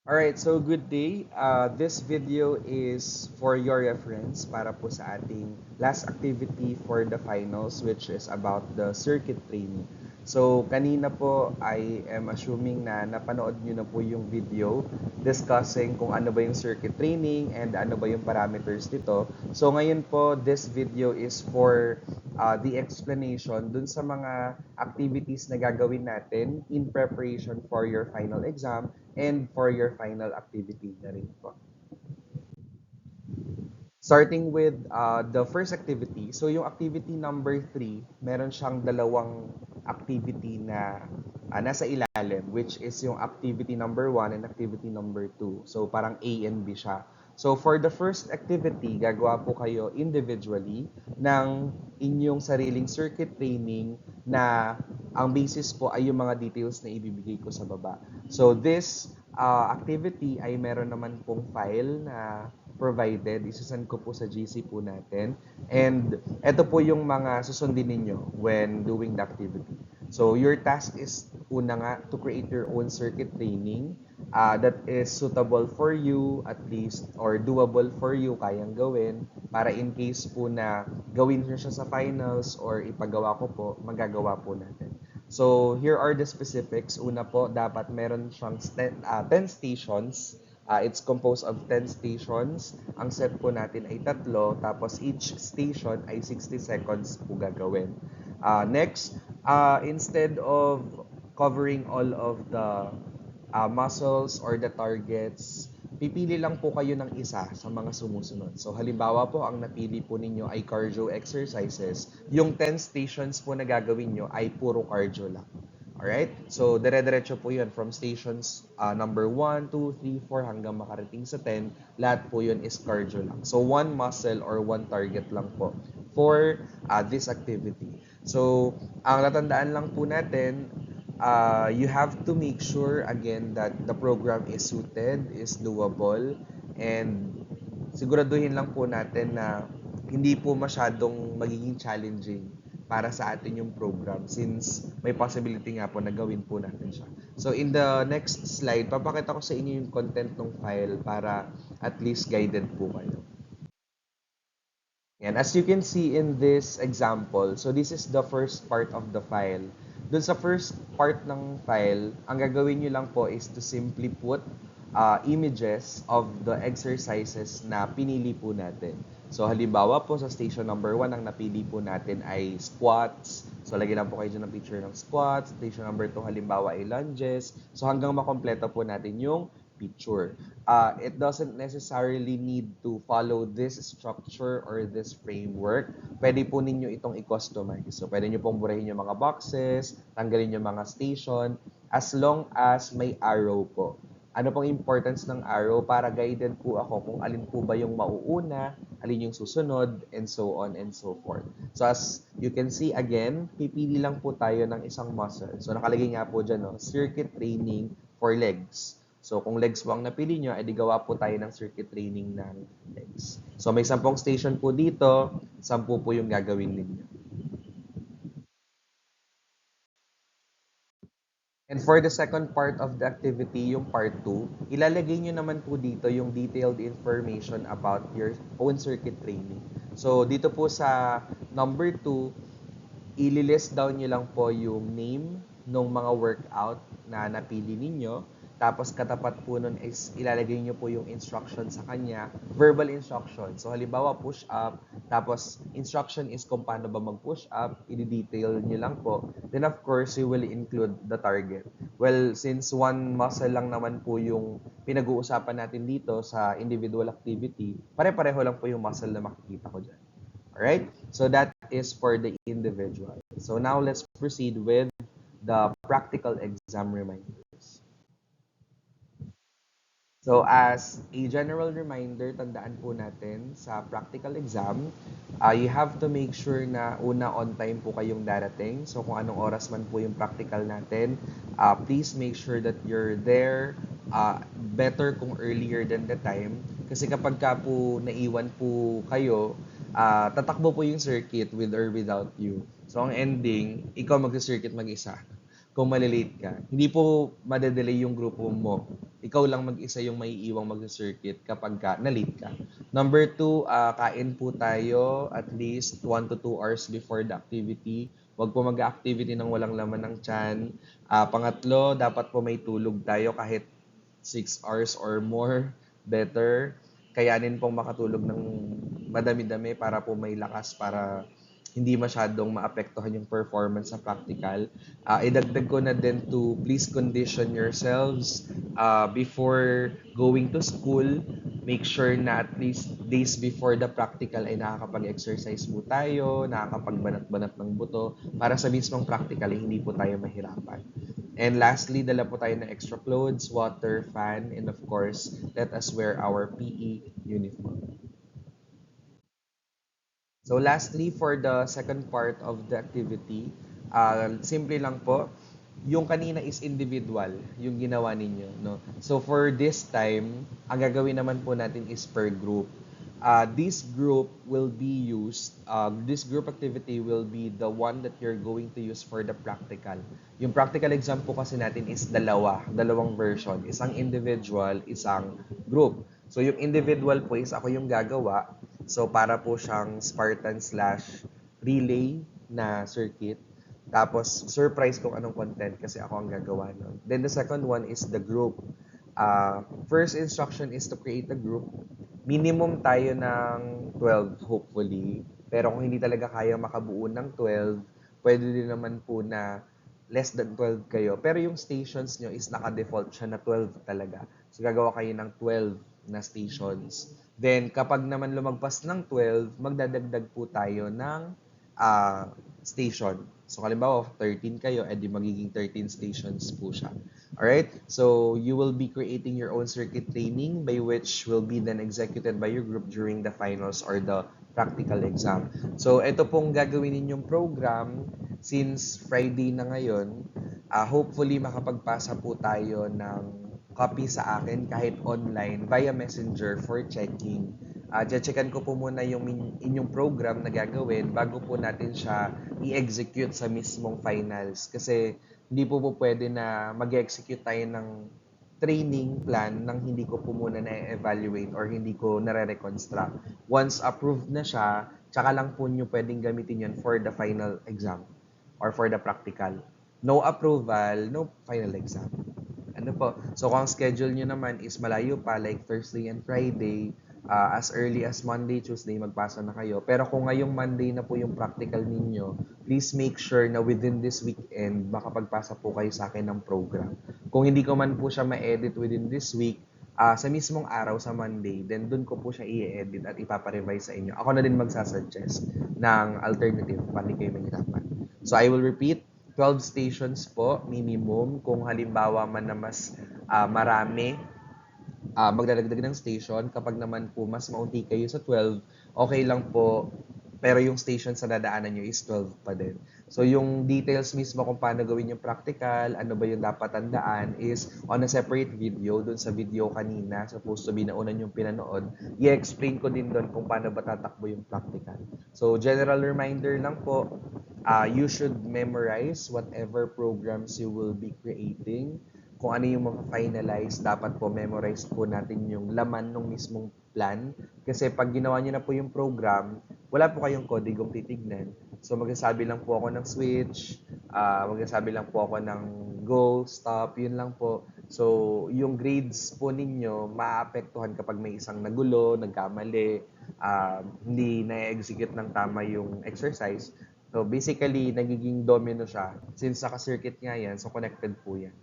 Alright, so good day. This video is for your reference para po sa ating last activity for the finals, which is about the circuit training. So kanina po I am assuming na napanood nyo na po yung video discussing kung ano ba yung circuit training and ano ba yung parameters nito. So ngayon po, this video is for the explanation dun sa mga activities na gagawin natin in preparation for your final exam and for your final activity na rin po. Starting with the first activity. So yung activity number 3, meron siyang dalawang activity na nasa ilalim, which is yung activity number 1 and activity number 2. So parang A and B siya. So for the first activity, gagawa po kayo individually ng inyong sariling circuit training na ang basis po ay yung mga details na ibibigay ko sa baba. So this activity ay meron naman pong file na provided. Isasend ko po sa GC po natin. And ito po yung mga susundin ninyo when doing the activity. So your task is una nga to create your own circuit training that is suitable for you at least or doable for you, kayang gawin para in case po na gawin nyo siya sa finals or ipagawa ko po, magagawa po natin. So here are the specifics. Una po, dapat meron siyang 10 stations. It's composed of 10 stations. Ang set po natin ay tatlo, tapos each station ay 60 seconds po gagawin. Next, instead of covering all of the muscles or the targets, pipili lang po kayo ng isa sa mga sumusunod. So halimbawa po, ang napili po ninyo ay cardio exercises. Yung 10 stations po na gagawin nyo ay puro cardio lang. Alright? So, dire-diretso po yun from stations number 1, 2, 3, 4 hanggang makarating sa 10. Lahat po yun is cardio lang. So, one muscle or one target lang po for this activity. So, ang natandaan lang po natin, you have to make sure again that the program is suited, is doable, and siguraduhin lang po natin na hindi po masyadong magiging challenging para sa atin yung program since may possibility nga po na gawin po natin siya. So in the next slide, papakita ko sa inyo yung content ng file para at least guided po kayo. And as you can see in this example, so this is the first part of the file. Dun sa first part ng file, ang gagawin nyo lang po is to simply put images of the exercises na pinili po natin. So halimbawa po sa station number 1, ang napili po natin ay squats. So lagyan lang po kayo dyan ng picture ng squats. Station number 2 halimbawa ay lunges. So hanggang makompleto po natin yung picture. It doesn't necessarily need to follow this structure or this framework. Pwede po ninyo itong i-customize. So, pwede nyo pong burahin yung mga boxes, tanggalin yung mga station, as long as may arrow po. Ano pong importance ng arrow? Para guided po ako kung alin po ba yung mauuna, alin yung susunod, and so on and so forth. So, as you can see again, pipili lang po tayo ng isang muscle. So, nakalagay nga po dyan, no? Circuit training for legs. So, kung legs po ang napili nyo, edi gawa po tayo ng circuit training ng legs. So, may 10 station po dito, 10 po yung gagawin ninyo. And for the second part of the activity, yung part 2, ilalagay nyo naman po dito yung detailed information about your own circuit training. So, dito po sa number 2, ililist down nyo lang po yung name ng mga workout na napili ninyo. Tapos katapat po nun is ilalagay nyo po yung instruction sa kanya, verbal instruction. So halimbawa push up, tapos instruction is kung paano ba mag-push up, i-detail nyo lang po. Then of course, you will include the target. Well, since one muscle lang naman po yung pinag-uusapan natin dito sa individual activity, pare-pareho lang po yung muscle na makikita ko dyan. Alright? So that is for the individual. So now let's proceed with the practical exam reminders. So as a general reminder, tandaan po natin sa practical exam, you have to make sure na una on time po kayong darating. So kung anong oras man po yung practical natin, please make sure that you're there. Better kung earlier than the time. Kasi kapag ka po naiwan po kayo, tatakbo po yung circuit with or without you. So ang ending, ikaw mag-circuit mag-isa. kung malilate ka. Hindi po madedelay yung grupo mo. Ikaw lang mag-isa yung maiiwang mag-circuit kapag na-late ka. Number 2, kain po tayo at least 1 to 2 hours before the activity. Huwag po mag-activity ng walang laman ng tiyan. Pangatlo, dapat po may tulog tayo kahit 6 hours or more. Better. Kayanin pong makatulog ng madami-dami para po may lakas para hindi masyadong maapektuhan yung performance sa practical. Idagdag ko na din to please condition yourselves before going to school. Make sure na at least days before the practical ay nakakapag-exercise po tayo, nakakapagbanat-banat ng buto para sa mismong practical ay hindi po tayo mahirapan. And lastly, dala po tayo ng extra clothes, water, fan, and of course, let us wear our PE uniform. So lastly, for the second part of the activity, simple lang po, yung kanina is individual, yung ginawa ninyo, no? So for this time, ang gagawin naman po natin is per group. This group will be used, this group activity will be the one that you're going to use for the practical. Yung practical exam po kasi natin is dalawang version, isang individual, isang group. So yung individual po is ako yung gagawa, so para po siyang Spartan slash relay na circuit. Tapos, surprise kung anong content kasi ako ang gagawa nun. Then, the second one is the group. First instruction is to create a group. Minimum tayo ng 12, hopefully. Pero kung hindi talaga kaya makabuo ng 12, pwede din naman po na less than 12 kayo. Pero yung stations nyo is naka-default siya na 12 talaga. So, gagawa kayo ng 12 na stations. Then, kapag naman lumagpas ng 12, magdadagdag po tayo ng station. So, halimbawa, 13 kayo, edi magiging 13 stations po siya. Alright? So, you will be creating your own circuit training by which will be then executed by your group during the finals or the practical exam. So, ito pong gagawin ninyong program since Friday na ngayon. Hopefully, makapagpasa po tayo ng copy sa akin kahit online via messenger for checking. Checkan ko po muna yung inyong program na gagawin bago po natin siya i-execute sa mismong finals. Kasi hindi po pwede na mag-execute tayo ng training plan nang hindi ko po muna na-evaluate or hindi ko nare-reconstruct. Once approved na siya, tsaka lang po nyo pwedeng gamitin yun for the final exam or for the practical. No approval, no final exam. Ano po? So, kung ang schedule nyo naman is malayo pa, like Thursday and Friday, as early as Monday, Tuesday, magpasa na kayo. Pero kung ngayong Monday na po yung practical ninyo, please make sure na within this weekend, makapagpasa po kayo sa akin ng program. Kung hindi ko man po siya ma-edit within this week, sa mismong araw sa Monday, then dun ko po siya i-edit at ipaparevise sa inyo. Ako na din magsasuggest ng alternative para hindi kayo mahirapan. So, I will repeat, 12 stations po, minimum. Kung halimbawa man na mas marami, magdadagdag ng station. Kapag naman po mas maunti kayo sa 12, okay lang po. Pero yung station sa dadaanan nyo is 12 pa din. So yung details mismo kung paano gawin yung practical, ano ba yung dapat tandaan is on a separate video, dun sa video kanina, supposed to be naunan yung pinanood, i-explain ko din dun kung paano ba tatakbo yung practical. So general reminder lang po, you should memorize whatever programs you will be creating. Kung ano yung mga finalize, dapat po memorize po natin yung laman ng mismong plan. Kasi pag ginawa niyo na po yung program, wala po kayong kodigong titignan. So magsasabi lang po ako ng switch, magsasabi lang po ako ng go, stop, yun lang po. So yung grades po ninyo, maapektuhan kapag may isang nagulo, nagkamali, hindi na-execute ng tama yung exercise. So basically, nagiging domino siya. Since naka-circuit nga yan, so connected po yan.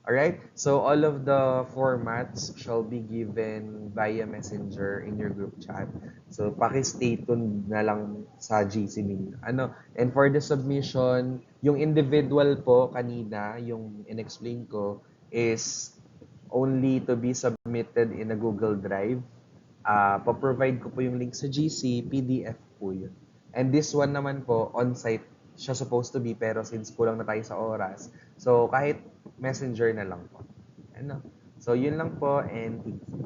Alright? So all of the formats shall be given via messenger in your group chat. So paki-stay tuned na lang sa GC ninyo. And for the submission, yung individual po kanina, yung in-explain ko, is only to be submitted in a Google Drive. Pa-provide ko po yung link sa GC, PDF po yun. And this one naman po, on-site siya supposed to be, pero since kulang na tayo sa oras, so kahit messenger na lang po. So yun lang po, and thank you.